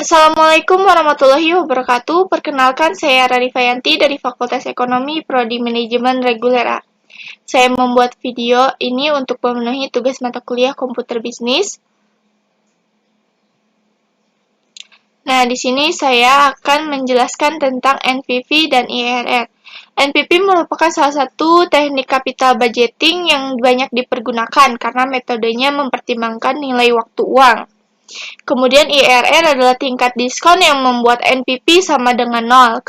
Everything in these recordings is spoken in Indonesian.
Assalamualaikum warahmatullahi wabarakatuh. Perkenalkan, saya Radifayanti dari Fakultas Ekonomi Prodi Manajemen Reguler A. Saya membuat video ini untuk memenuhi tugas mata kuliah Komputer Bisnis. Nah, di sini saya akan menjelaskan tentang NPV dan IRR. NPV merupakan salah satu teknik capital budgeting yang banyak dipergunakan karena metodenya mempertimbangkan nilai waktu uang. Kemudian IRR adalah tingkat diskon yang membuat NPV sama dengan 0.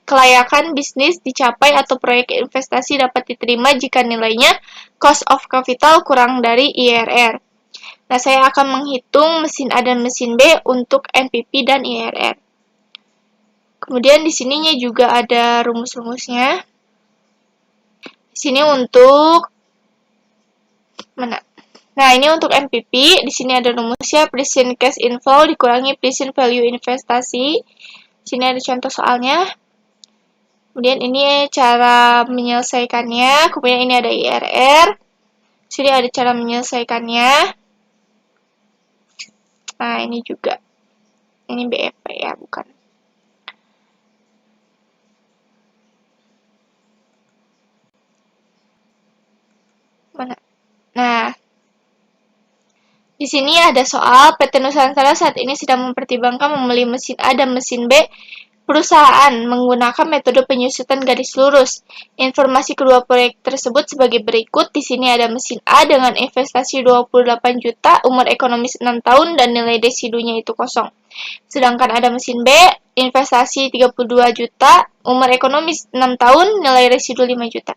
Kelayakan bisnis dicapai atau proyek investasi dapat diterima jika nilainya cost of capital kurang dari IRR. Nah, saya akan menghitung mesin A dan mesin B untuk NPV dan IRR. Kemudian di sininya juga ada rumus-rumusnya. Di sini untuk Nah, ini untuk NPV, di sini ada rumusnya present cash inflow dikurangi present value investasi. Di sini ada contoh soalnya. Kemudian ini cara menyelesaikannya, kemudian ini ada IRR. Di sini ada cara menyelesaikannya. Nah, ini juga. Ini BFP ya, bukan. Mana? Nah, di sini ada soal PT Nusantara saat ini sedang mempertimbangkan membeli mesin A dan mesin B perusahaan menggunakan metode penyusutan garis lurus. Informasi kedua proyek tersebut sebagai berikut. Di sini ada mesin A dengan investasi 28 juta, umur ekonomis 6 tahun, dan nilai residunya itu kosong. Sedangkan ada mesin B, investasi 32 juta, umur ekonomis 6 tahun, nilai residu 5 juta.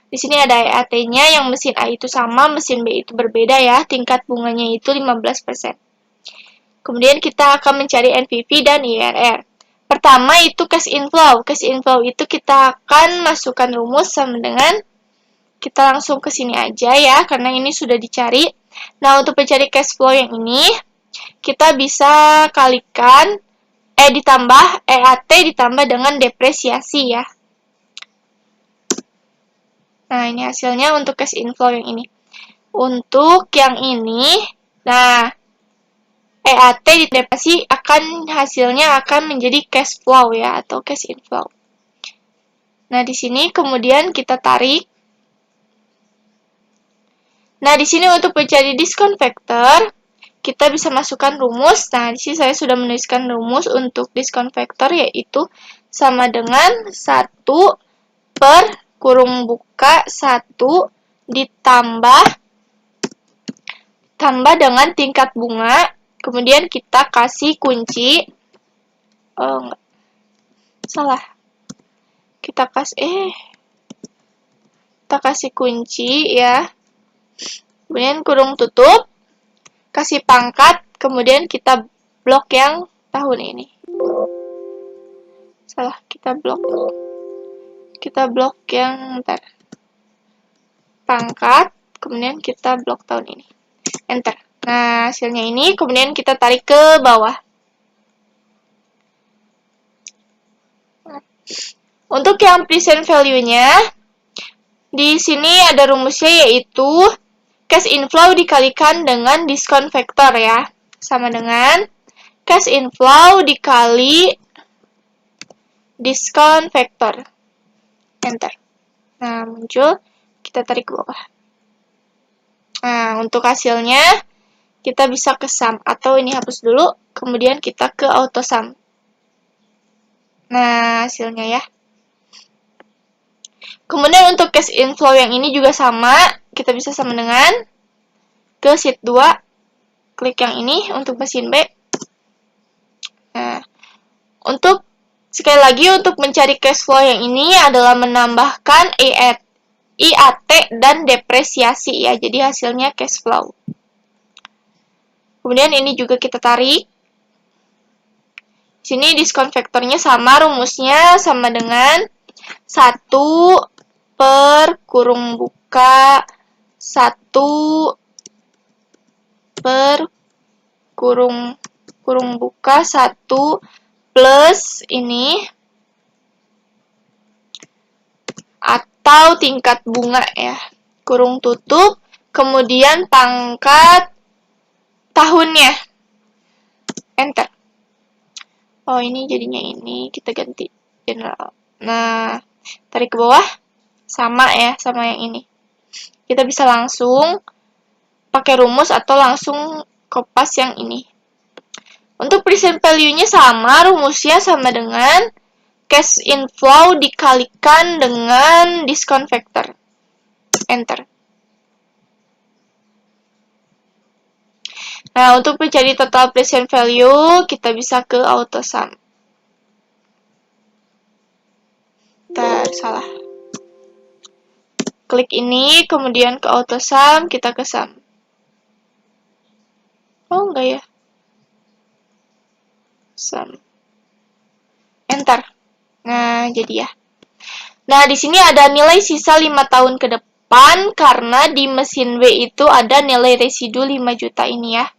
Di sini ada EAT-nya, yang mesin A itu sama, mesin B itu berbeda ya, tingkat bunganya itu 15%. Kemudian kita akan mencari NPV dan IRR. Pertama itu cash inflow. Cash inflow itu kita akan masukkan rumus sama dengan, kita langsung ke sini aja ya, karena ini sudah dicari. Nah, untuk mencari cash flow yang ini, kita bisa kalikan, ditambah EAT ditambah dengan depresiasi ya. Nah, ini hasilnya untuk cash inflow yang ini. Untuk yang ini, nah, EAT didepresi hasilnya akan menjadi cash flow ya, atau cash inflow. Nah, di sini kemudian kita tarik. Nah, di sini untuk mencari diskon factor, kita bisa masukkan rumus. Nah, di sini saya sudah menuliskan rumus untuk diskon factor, yaitu sama dengan 1 per kurung buka 1 ditambah dengan tingkat bunga. Kemudian kita kasih kunci, kita kasih kunci ya, kemudian kurung tutup, kasih pangkat, kemudian kita blok yang tahun ini. Kita blok yang pangkat, kemudian kita blok tahun ini. Enter. Nah, hasilnya ini, kemudian kita tarik ke bawah. Untuk yang present value-nya, di sini ada rumusnya, yaitu cash inflow dikalikan dengan diskon factor ya. Sama dengan cash inflow dikali diskon factor. Enter. Nah, muncul. Kita tarik ke bawah. Nah, untuk hasilnya, kita bisa ke sum, atau ini hapus dulu, kemudian kita ke auto sum. Nah, hasilnya ya. Kemudian untuk cash inflow yang ini juga sama, kita bisa sama dengan ke sheet 2, klik yang ini untuk mesin B. Nah, sekali lagi untuk mencari cash flow yang ini adalah menambahkan IAT dan depresiasi ya, jadi hasilnya cash flow. Kemudian ini juga kita tarik. Sini diskon faktornya sama, rumusnya sama dengan 1 per kurung buka 1 per kurung buka 1 plus ini, atau tingkat bunga ya, kurung tutup, kemudian pangkat tahunnya. Enter. Oh, ini jadinya ini. Kita ganti general. Nah, tarik ke bawah. Sama ya, sama yang ini. Kita bisa langsung pakai rumus atau langsung kopas yang ini. Untuk present value-nya sama, rumusnya sama dengan cash inflow dikalikan dengan discount factor. Enter. Nah, untuk mencari total present value, kita bisa ke auto sum. Salah. Klik ini, kemudian ke auto sum, kita ke sum. Oh, enggak ya. Sum. Enter. Nah, jadi ya. Nah, di sini ada nilai sisa 5 tahun ke depan karena di mesin W itu ada nilai residu 5 juta ini ya.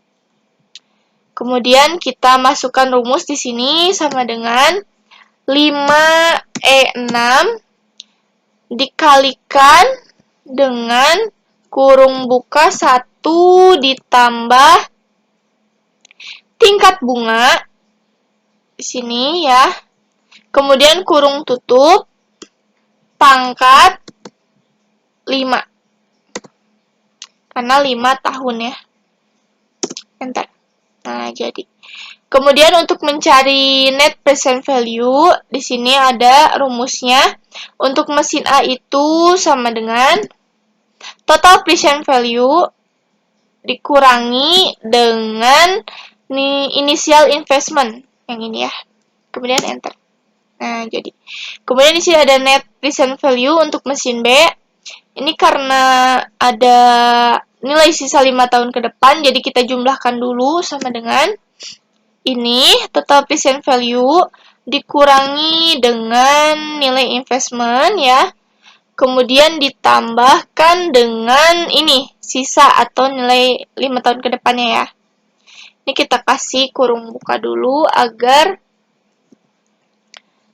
Kemudian kita masukkan rumus di sini sama dengan 5E6 dikalikan dengan kurung buka 1 ditambah tingkat bunga di sini ya. Kemudian kurung tutup pangkat 5. Karena 5 tahun ya. Enter. Nah, jadi. Kemudian untuk mencari net present value, di sini ada rumusnya. Untuk mesin A itu sama dengan total present value dikurangi dengan initial investment. Yang ini ya. Kemudian enter. Nah, jadi. Kemudian di sini ada net present value untuk mesin B. Ini karena ada nilai sisa 5 tahun ke depan, jadi kita jumlahkan dulu sama dengan ini, total present value dikurangi dengan nilai investment ya. Kemudian ditambahkan dengan ini, sisa atau nilai 5 tahun ke depannya ya. Ini kita kasih kurung buka dulu agar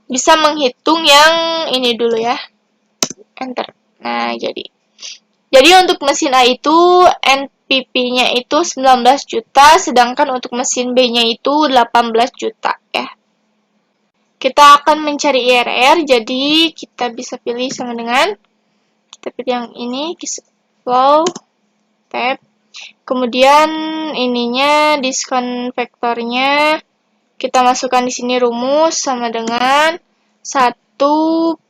bisa menghitung yang ini dulu ya. Enter. Nah, jadi untuk mesin A itu NPP-nya itu 19 juta, sedangkan untuk mesin B-nya itu 18 juta ya. Kita akan mencari IRR, jadi kita bisa pilih sama dengan kita pilih yang ini, flow, tab. Kemudian ininya discount factor-nya kita masukkan di sini rumus sama dengan 1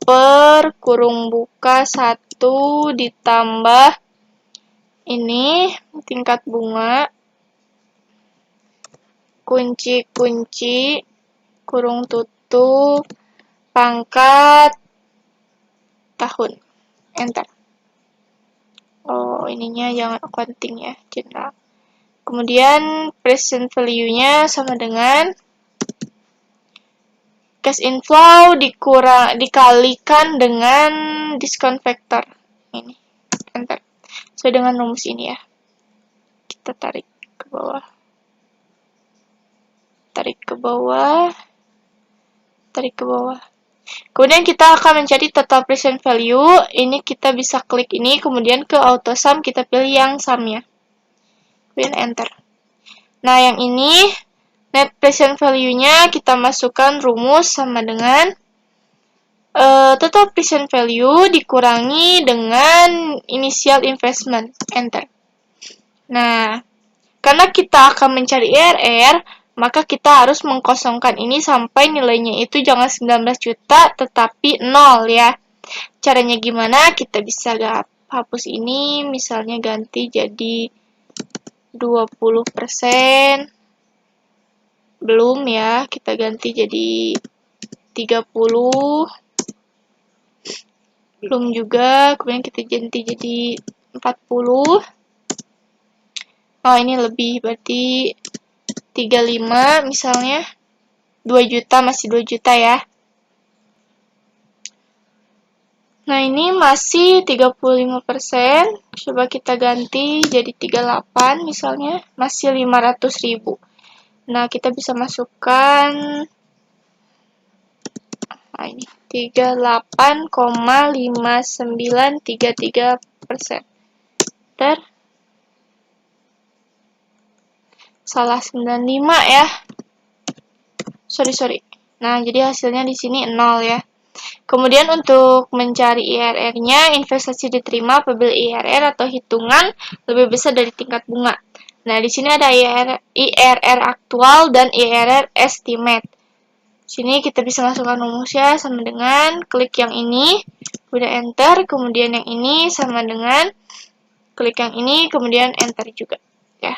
per kurung buka 1 ditambah ini tingkat bunga kunci-kunci kurung tutup pangkat tahun. Enter. Oh, ininya jangan accounting ya, general. Kemudian present value-nya sama dengan cash inflow dikalikan dengan discount factor. Ini. Enter. Sesuai dengan rumus ini ya. Kita tarik ke bawah. Tarik ke bawah. Tarik ke bawah. Kemudian kita akan mencari total present value. Ini kita bisa klik ini, kemudian ke auto sum kita pilih yang sum ya. Kemudian enter. Nah, yang ini net present value-nya kita masukkan rumus sama dengan total present value dikurangi dengan initial investment. Enter. Nah, karena kita akan mencari IRR, maka kita harus mengkosongkan ini sampai nilainya itu jangan 19 juta, tetapi 0 ya. Caranya gimana? Kita bisa hapus ini, misalnya ganti jadi 20%. Belum ya, kita ganti jadi 30. Belum juga, kemudian kita ganti jadi 40. Oh, ini lebih, berarti 35 misalnya. 2 juta, masih 2 juta ya. Nah, ini masih 35%. Coba kita ganti jadi 38 misalnya. Masih 500.000. Nah, kita bisa masukkan ini 38,5933%. Salah 95 ya. sorry. Nah, jadi hasilnya di sini 0 ya. Kemudian untuk mencari IRR-nya, investasi diterima apabila IRR atau hitungan lebih besar dari tingkat bunga. Nah, di sini ada IRR aktual dan IRR estimate. Sini kita bisa masukkan rumusnya sama dengan klik yang ini, kemudian enter, kemudian yang ini sama dengan klik yang ini, kemudian enter juga. Ya.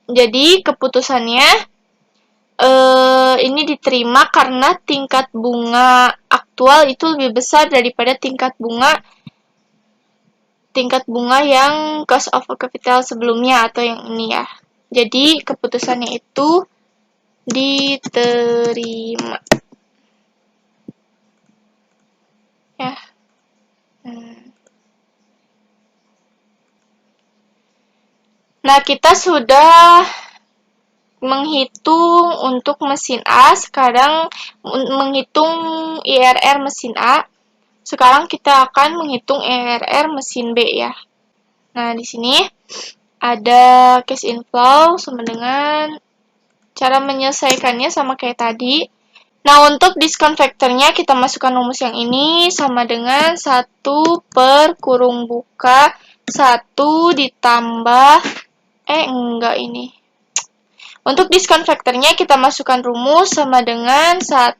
Jadi keputusannya ini diterima karena tingkat bunga aktual itu lebih besar daripada tingkat bunga yang cost of capital sebelumnya atau yang ini ya. Jadi keputusannya itu diterima. Ya. Nah, kita sudah menghitung untuk mesin A, sekarang menghitung IRR mesin A. Sekarang kita akan menghitung IRR mesin B ya. Nah, di sini ada cash inflow sama dengan cara menyelesaikannya sama kayak tadi. Nah, untuk diskon faktornya kita masukkan rumus yang ini sama dengan 1 per kurung buka 1 ditambah enggak ini. Untuk diskon faktornya kita masukkan rumus sama dengan 1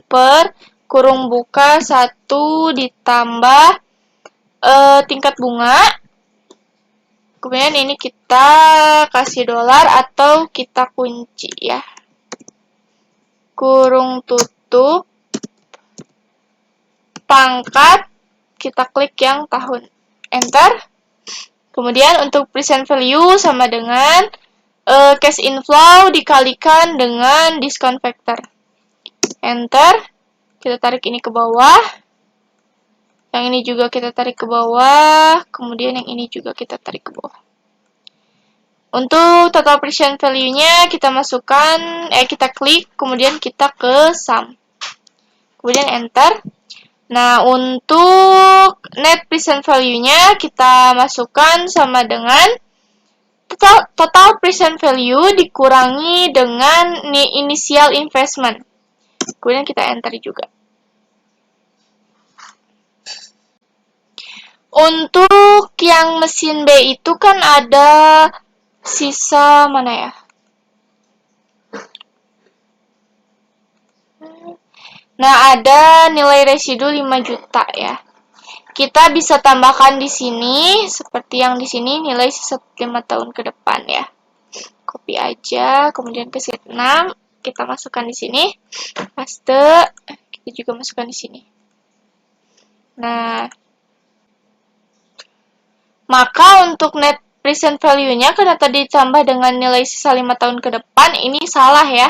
per kurung buka 1 ditambah tingkat bunga. Kemudian ini kita kasih dolar atau kita kunci ya. Kurung tutup, pangkat, kita klik yang tahun. Enter. Kemudian untuk present value sama dengan cash inflow dikalikan dengan diskon factor. Enter. Kita tarik ini ke bawah. Yang ini juga kita tarik ke bawah. Kemudian yang ini juga kita tarik ke bawah. Untuk total present value-nya kita masukkan, kita klik, kemudian kita ke sum. Kemudian enter. Nah, untuk net present value-nya kita masukkan sama dengan total present value dikurangi dengan initial investment. Kemudian kita enter juga. Untuk yang mesin B itu kan ada sisa mana ya? Nah, ada nilai residu 5 juta ya. Kita bisa tambahkan di sini seperti yang di sini nilai sisa 5 tahun ke depan ya. Copy aja, kemudian ke sheet 6 kita masukkan di sini. Paste, kita juga masukkan di sini. Nah, maka untuk net present value-nya karena tadi ditambah dengan nilai sisa 5 tahun ke depan, ini salah ya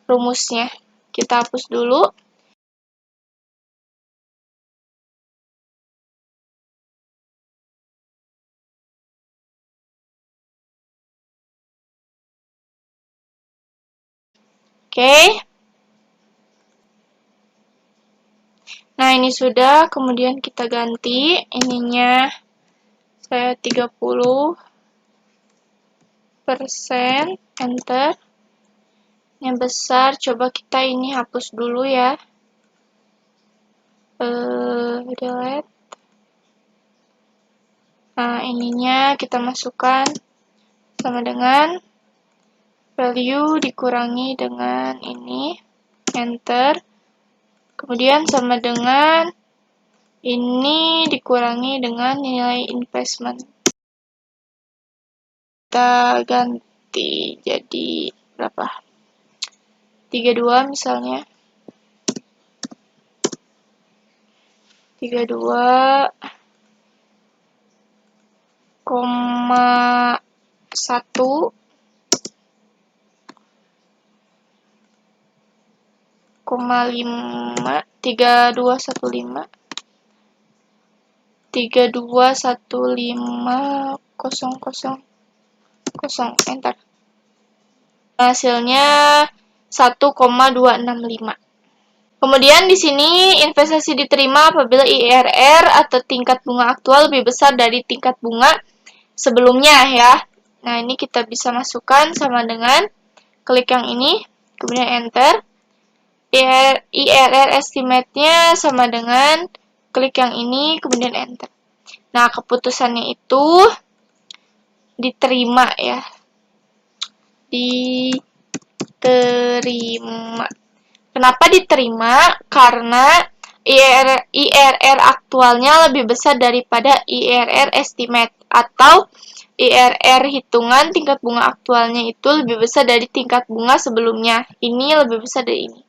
rumusnya. Kita hapus dulu. Oke. Nah, ini sudah, kemudian kita ganti ininya saya 30%, enter. Yang besar, coba kita ini hapus dulu ya. Delete. Nah, ininya kita masukkan sama dengan value dikurangi dengan ini, enter. Kemudian sama dengan ini dikurangi dengan nilai investment. Kita ganti jadi berapa? 32 misalnya. 32,1 3215 321500 enter. Hasilnya 1,265. Kemudian di sini investasi diterima apabila IRR atau tingkat bunga aktual lebih besar dari tingkat bunga sebelumnya ya. Nah, ini kita bisa masukkan sama dengan klik yang ini, kemudian enter. IRR estimate-nya sama dengan klik yang ini, kemudian enter. Nah, keputusannya itu diterima ya. Diterima. Kenapa diterima? Karena IRR aktualnya lebih besar daripada IRR estimate, atau IRR hitungan tingkat bunga aktualnya itu lebih besar dari tingkat bunga sebelumnya. Ini lebih besar dari ini.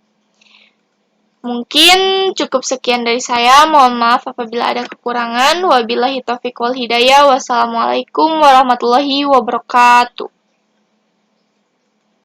Mungkin cukup sekian dari saya. Mohon maaf apabila ada kekurangan. Wabillahi taufiq wal hidayah. Wassalamualaikum warahmatullahi wabarakatuh.